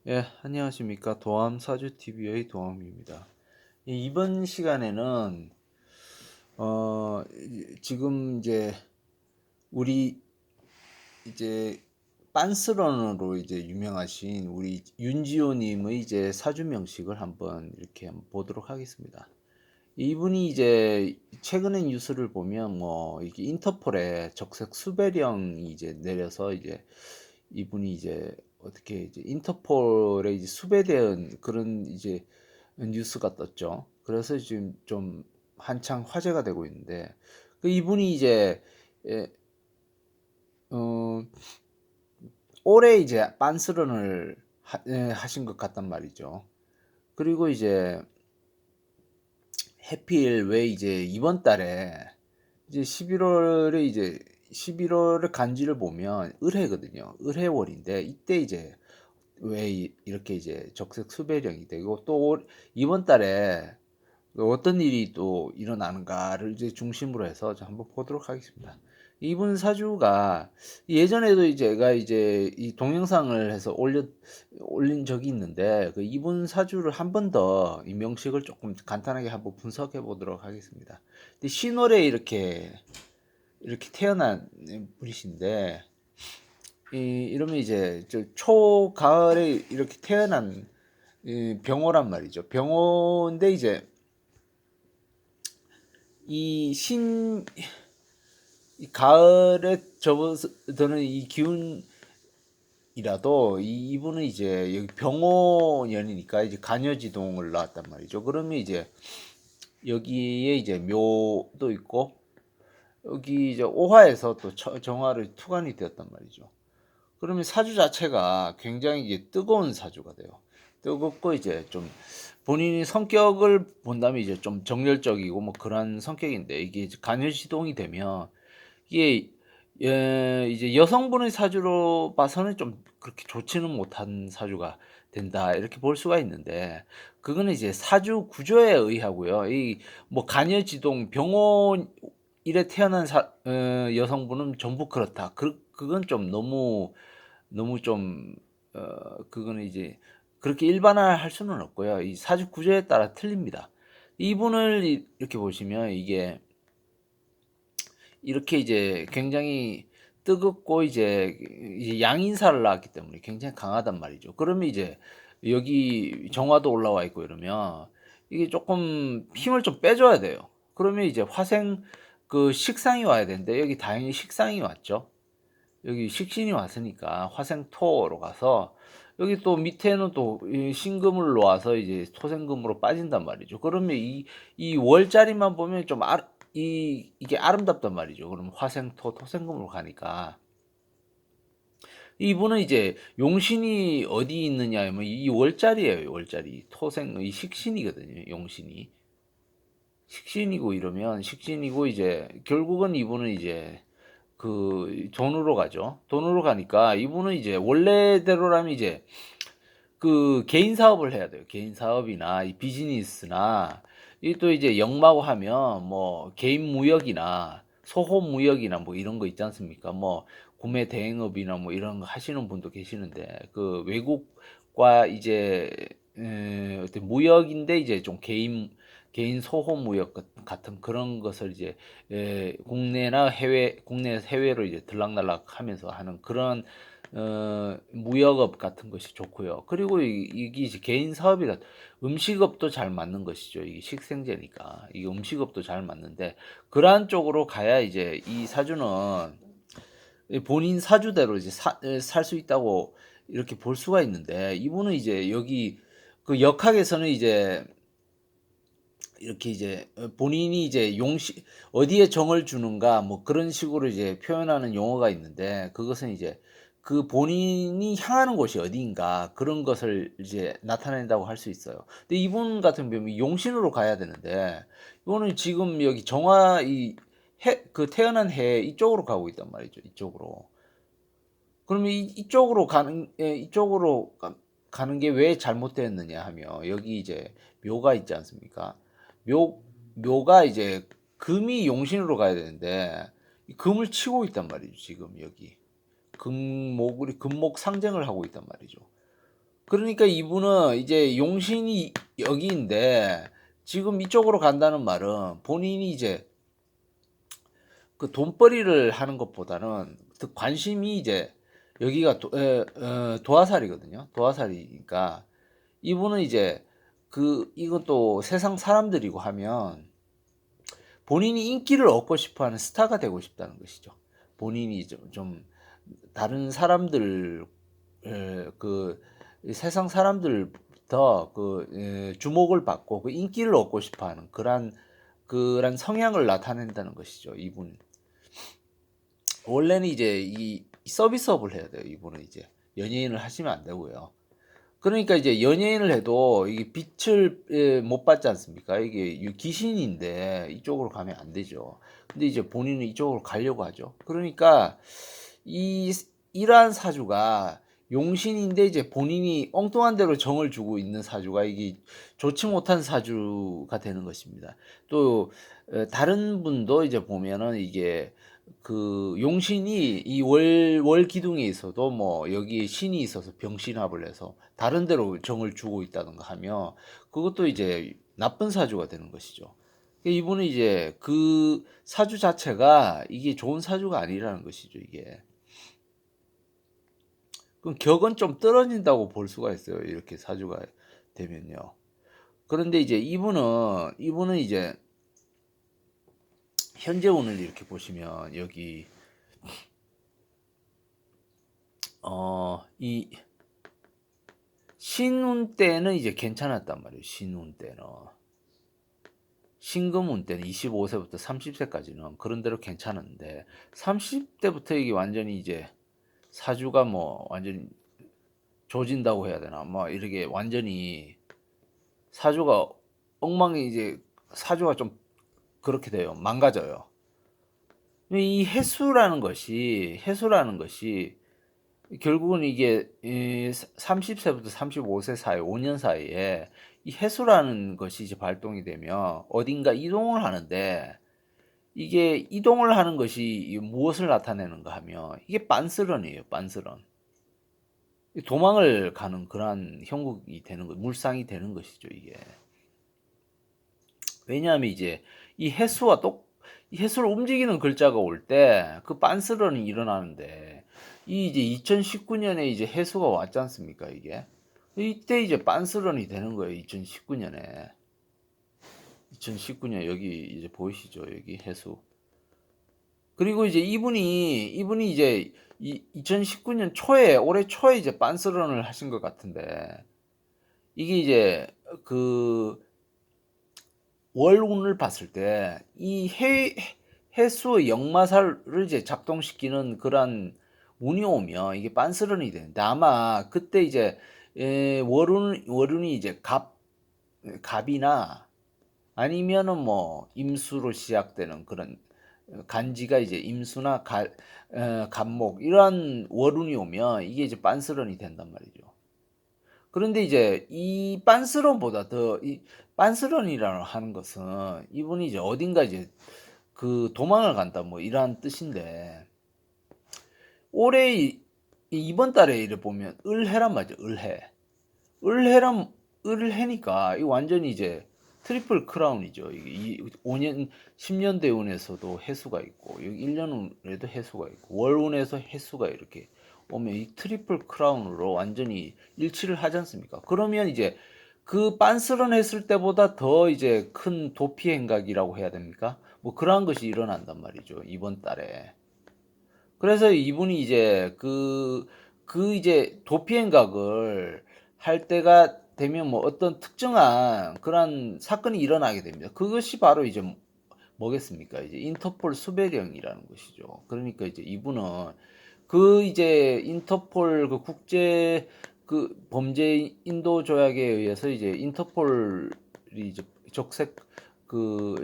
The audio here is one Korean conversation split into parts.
예, 안녕하십니까. 도암사주TV의 도암입니다. 이번 시간에는, 지금 우리 이제 빤스런으로 유명하신 우리 윤지호님의 사주 명식을 한번 보도록 하겠습니다. 이분이 최근의 뉴스를 보면 이게 인터폴에 적색 수배령이 내려서 이분이 어떻게 인터폴에 수배된 그런 뉴스가 떴죠. 그래서 지금 좀 한창 화제가 되고 있는데 그 이분이 예, 어, 올해 빤스런을 하신 것 같단 말이죠. 그리고 해필 왜 이번 달에 11월에 11월의 간지를 보면 을해거든요. 을해월인데 이때 왜 이렇게 적색 수배령이 되고 또 이번 달에 어떤 일이 또 일어나는가를 중심으로 해서 한번 보도록 하겠습니다. 이분 사주가 예전에도 제가 이 동영상을 해서 올린 적이 있는데 그 이분 사주를 한 번 더 이 명식을 조금 간단하게 한번 분석해 보도록 하겠습니다. 신월에 이렇게 태어난 분이신데 이러면 초가을에 이렇게 태어난 병호란 말이죠. 병호인데 이 신, 이 가을에 접어드는 이 기운이라도 이분은 여기 병호년이니까 간여지동을 나왔단 말이죠. 그러면 여기에 묘도 있고 여기 오화에서 또 정화를 투관이 되었단 말이죠. 그러면 사주 자체가 굉장히 뜨거운 사주가 돼요. 뜨겁고 좀 본인이 성격을 본다면 좀 정열적이고 뭐 그런 성격인데 이게 간여시동이 되면 이게 여성분의 사주로 봐서는 좀 그렇게 좋지는 못한 사주가 된다 이렇게 볼 수가 있는데 그거는 사주 구조에 의하고요. 이 뭐 간여지동 병원일에 태어난 여성분은 전부 그렇다. 그건 좀 너무 좀 그거는 그렇게 일반화할 수는 없고요. 이 사주 구조에 따라 틀립니다. 이분을 이렇게 보시면 이렇게 굉장히 뜨겁고 양인사를 낳았기 때문에 굉장히 강하단 말이죠. 그러면 여기 정화도 올라와 있고 이러면 이게 조금 힘을 좀 빼줘야 돼요. 그러면 화생 그 식상이 와야 되는데 여기 다행히 식상이 왔죠. 여기 식신이 왔으니까 화생토로 가서 여기 또 밑에는 또 신금을 놓아서 토생금으로 빠진단 말이죠. 그러면 이 월자리만 보면 좀 이게 아름답단 말이죠. 그럼 화생토 토생금으로 가니까 이분은 용신이 어디 있느냐 하면 이 월자리예요. 월자리 토생 이 식신이거든요. 용신이 식신이고 이러면 식신이고 결국은 이분은 그 돈으로 가죠. 돈으로 가니까 이분은 원래대로라면 그 개인 사업을 해야 돼요. 개인 사업이나 이 비즈니스나 이 또 역마고 하면 뭐 개인 무역이나 소호 무역이나 뭐 이런 거 있지 않습니까? 뭐 구매 대행업이나 뭐 이런 거 하시는 분도 계시는데 그 외국과 어떤 무역인데 좀 개인 소호 무역 같은 그런 것을 국내나 국내에서 해외로 들락날락 하면서 하는 그런 무역업 같은 것이 좋고요. 그리고 이게 이제 개인 사업이라 음식업도 잘 맞는 것이죠. 이게 식생제니까. 이 음식업도 잘 맞는데, 그러한 쪽으로 가야 이 사주는 본인 사주대로 살 수 있다고 이렇게 볼 수가 있는데, 이분은 여기 그 역학에서는 이렇게 본인이 어디에 정을 주는가 뭐 그런 식으로 표현하는 용어가 있는데 그것은 그 본인이 향하는 곳이 어디인가 그런 것을 나타낸다고 할 수 있어요. 근데 이분 같은 경우는 용신으로 가야 되는데 이거는 지금 여기 정화 그 태어난 해 이쪽으로 가고 있단 말이죠. 이쪽으로. 그러면 이쪽으로 이쪽으로 가는 게 왜 잘못되었느냐 하면 여기 묘가 있지 않습니까? 묘가 금이 용신으로 가야 되는데 금을 치고 있단 말이죠. 지금 여기 금목 우리 금목 상쟁을 하고 있단 말이죠. 그러니까 이분은 이제 용신이 여기인데 지금 이쪽으로 간다는 말은 본인이 이제 그 돈벌이를 하는 것보다는 그 관심이 이제 여기가 도화살이거든요. 도화살이니까 이분은 이제 이건 또 세상 사람들이고 하면 본인이 인기를 얻고 싶어 하는 스타가 되고 싶다는 것이죠. 본인이 좀 다른 사람들, 그 세상 사람들부터 주목을 받고 그 인기를 얻고 싶어 하는 그런 성향을 나타낸다는 것이죠. 이분. 원래는 이제 이 서비스업을 해야 돼요. 이분은 이제 연예인을 하시면 안 되고요. 그러니까 이제 연예인을 해도 이게 빛을 못 받지 않습니까? 이게 귀신인데 이쪽으로 가면 안 되죠. 근데 이제 본인은 이쪽으로 가려고 하죠. 그러니까 이 이러한 사주가 용신인데 이제 본인이 엉뚱한 대로 정을 주고 있는 사주가 이게 좋지 못한 사주가 되는 것입니다. 또 다른 분도 이제 보면은 이게 그 용신이 이 월 기둥에 있어도 뭐 여기 신이 있어서 병신합을 해서 다른 데로 정을 주고 있다든가 하며 그것도 이제 나쁜 사주가 되는 것이죠. 이분은 이제 그 사주 자체가 이게 좋은 사주가 아니라는 것이죠, 이게. 그럼 격은 좀 떨어진다고 볼 수가 있어요. 이렇게 사주가 되면요. 그런데 이제 이분은 이제 현재 운을 이렇게 보시면 여기 이 신운 때는 이제 괜찮았단 말이에요. 신운 때는. 신금운 때는 25세부터 30세까지는 그런 대로 괜찮은데 30대부터 이게 완전히 이제 사주가 뭐 완전히 조진다고 해야 되나 뭐 이렇게 완전히 사주가 엉망이 이제 사주가 좀 그렇게 돼요. 망가져요. 이 해수라는 것이 결국은 이게 30세부터 35세 사이 5년 사이에 이 해수라는 것이 이제 발동이 되면 어딘가 이동을 하는데 이게 이동을 하는 것이 무엇을 나타내는가 하면 이게 빤스런이에요. 빤스런. 도망을 가는 그러한 형국이 되는 거, 물상이 되는 것이죠, 이게. 왜냐하면 이제 이 해수와 이 해수를 움직이는 글자가 올 때 그 빤스런이 일어나는데 이 이제 2019년에 이제 해수가 왔지 않습니까, 이게? 이때 이제 빤스런이 되는 거예요, 2019년에. 2019년 여기 이제 보이시죠, 여기 해수. 그리고 이제 이분이 이제 2019년 초에 올해 초에 이제 빤스런을 하신 것 같은데 이게 이제 그 월운을 봤을 때 이 해수의 역마살을 이제 작동시키는 그런 운이 오면 이게 빤스런이 되는데 아마 그때 이제 월운이 이제 갑이나 아니면은 뭐 임수로 시작되는 그런 간지가 이제 임수나 갑목 이러한 월운이 오면 이게 이제 빤스런이 된단 말이죠. 그런데 이제 이 빤스런보다 더 이 빤스런이라고 하는 것은 이분이 이제 어딘가 이제 그 도망을 간다 뭐 이러한 뜻인데 올해 이번 달에 이래 보면 을해란 말이죠. 을해. 을해니까 이 완전히 이제 트리플 크라운이죠. 이게 5년 10년 대운에서도 해수가 있고 여기 1년 운에도 해수가 있고 월운에서 해수가 이렇게 오면 이 트리플 크라운으로 완전히 일치를 하지 않습니까? 그러면 이제 그 빤스런 했을 때보다 더 이제 큰 도피 행각이라고 해야 됩니까? 뭐 그러한 것이 일어난단 말이죠. 이번 달에. 그래서 이분이 이제 이제 도피 행각을 할 때가 되면 뭐 어떤 특정한 그런 사건이 일어나게 됩니다. 그것이 바로 이제 뭐겠습니까? 이제 인터폴 수배령이라는 것이죠. 그러니까 이제 이분은 이제 인터폴 그 국제 범죄 인도 조약에 의해서 이제 인터폴이 이제 적색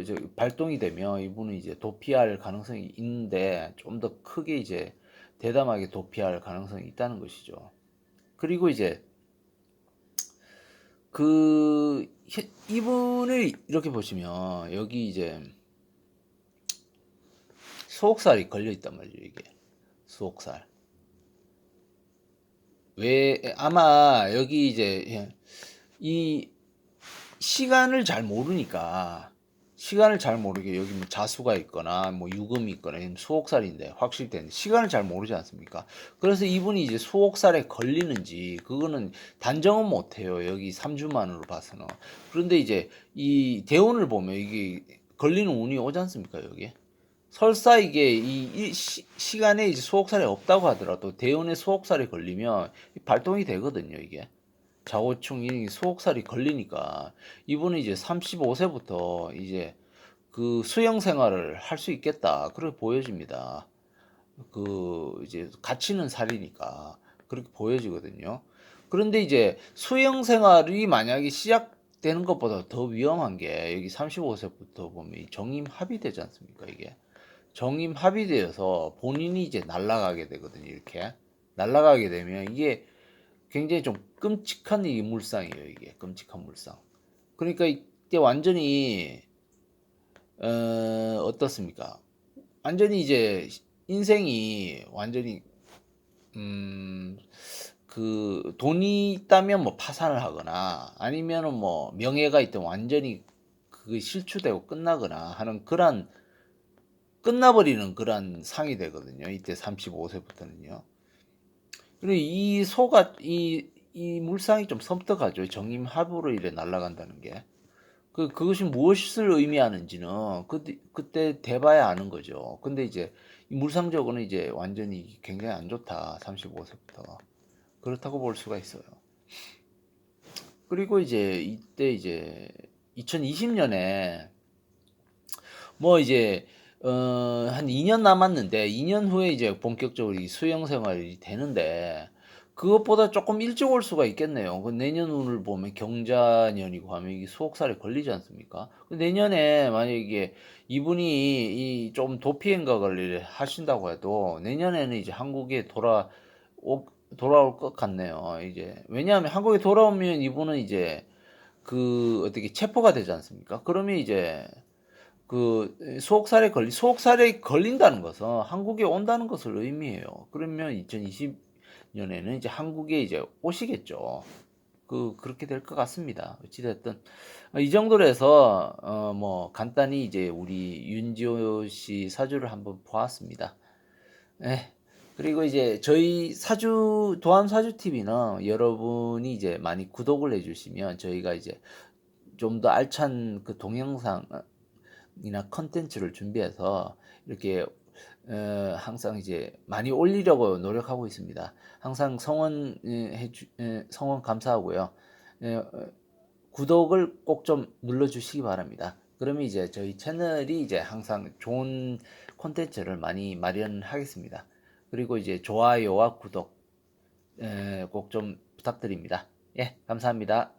이제 발동이 되면 이분은 이제 도피할 가능성이 있는데 좀 더 크게 이제 대담하게 도피할 가능성이 있다는 것이죠. 그리고 이제 그 이분을 이렇게 보시면 여기 이제 수옥살이 걸려 있단 말이에요, 이게. 수옥살. 왜 아마 여기 이제 이 시간을 잘 모르니까 시간을 잘 모르게 여기 뭐 자수가 있거나 뭐 유금이 있거나 수옥살인데 확실된 시간을 잘 모르지 않습니까? 그래서 이분이 이제 수옥살에 걸리는지 그거는 단정은 못해요. 여기 3주만으로 봐서는. 그런데 이제 이 대운을 보면 이게 걸리는 운이 오지 않습니까? 여기 설사 이게 시간에 이제 수옥살이 없다고 하더라도 대운에 수옥살이 걸리면 발동이 되거든요. 이게. 좌우충이 수옥살이 걸리니까 이분은 이제 35세부터 이제 그 수영 생활을 할 수 있겠다. 그렇게 보여집니다. 그 이제 갇히는 살이니까 그렇게 보여지거든요. 그런데 이제 수영 생활이 만약에 시작되는 것보다 더 위험한 게 여기 35세부터 보면 정임 합의되지 않습니까? 이게 정임 합의되어서 본인이 이제 날아가게 되거든요. 이렇게 날아가게 되면 이게 굉장히 좀 끔찍한 이 물상이에요. 이게 끔찍한 물상. 그러니까 이때 완전히 어떻습니까? 완전히 이제 인생이 완전히 음, 그 돈이 있다면 뭐 파산을 하거나 아니면은 뭐 명예가 있다면 완전히 그게 실추되고 끝나거나 하는 그런 끝나버리는 그런 상이 되거든요. 이때 35세부터는요. 그리고 이 소가 이 물상이 좀 섬뜩하죠. 정임합으로 이래 날아간다는 게. 그것이 무엇을 의미하는지는 그때 돼봐야 아는 거죠. 근데 이제 이 물상적으로는 이제 완전히 굉장히 안 좋다. 35세부터. 그렇다고 볼 수가 있어요. 그리고 이제 이때 이제 2020년에 뭐 이제 한 2년 남았는데 2년 후에 이제 본격적으로 이 수영 생활이 되는데 그것보다 조금 일찍 올 수가 있겠네요. 그 내년 운을 보면 경자년이고 하면 이게 수옥살에 걸리지 않습니까? 그 내년에 만약에 이분이 이 좀 도피행각을 하신다고 해도 내년에는 이제 한국에 돌아올 것 같네요. 이제 왜냐하면 한국에 돌아오면 이분은 이제 그 어떻게 체포가 되지 않습니까? 그러면 이제 그 수옥살에 걸린다는 것은 한국에 온다는 것을 의미해요. 그러면 2020년에는 이제 한국에 이제 오시겠죠. 그렇게 될 것 같습니다. 어찌됐든 이 정도로 해서 뭐 간단히 이제 우리 윤지호 씨 사주를 한번 보았습니다. 예. 그리고 이제 저희 도안 사주 TV는 여러분이 이제 많이 구독을 해주시면 저희가 이제 좀 더 알찬 그 동영상 이나 컨텐츠를 준비해서 이렇게 항상 이제 많이 올리려고 노력하고 있습니다. 항상 성원 감사하고요. 구독을 꼭 좀 눌러주시기 바랍니다. 그러면 이제 저희 채널이 이제 항상 좋은 콘텐츠를 많이 마련하겠습니다. 그리고 이제 좋아요와 구독 꼭 좀 부탁드립니다. 예, 감사합니다.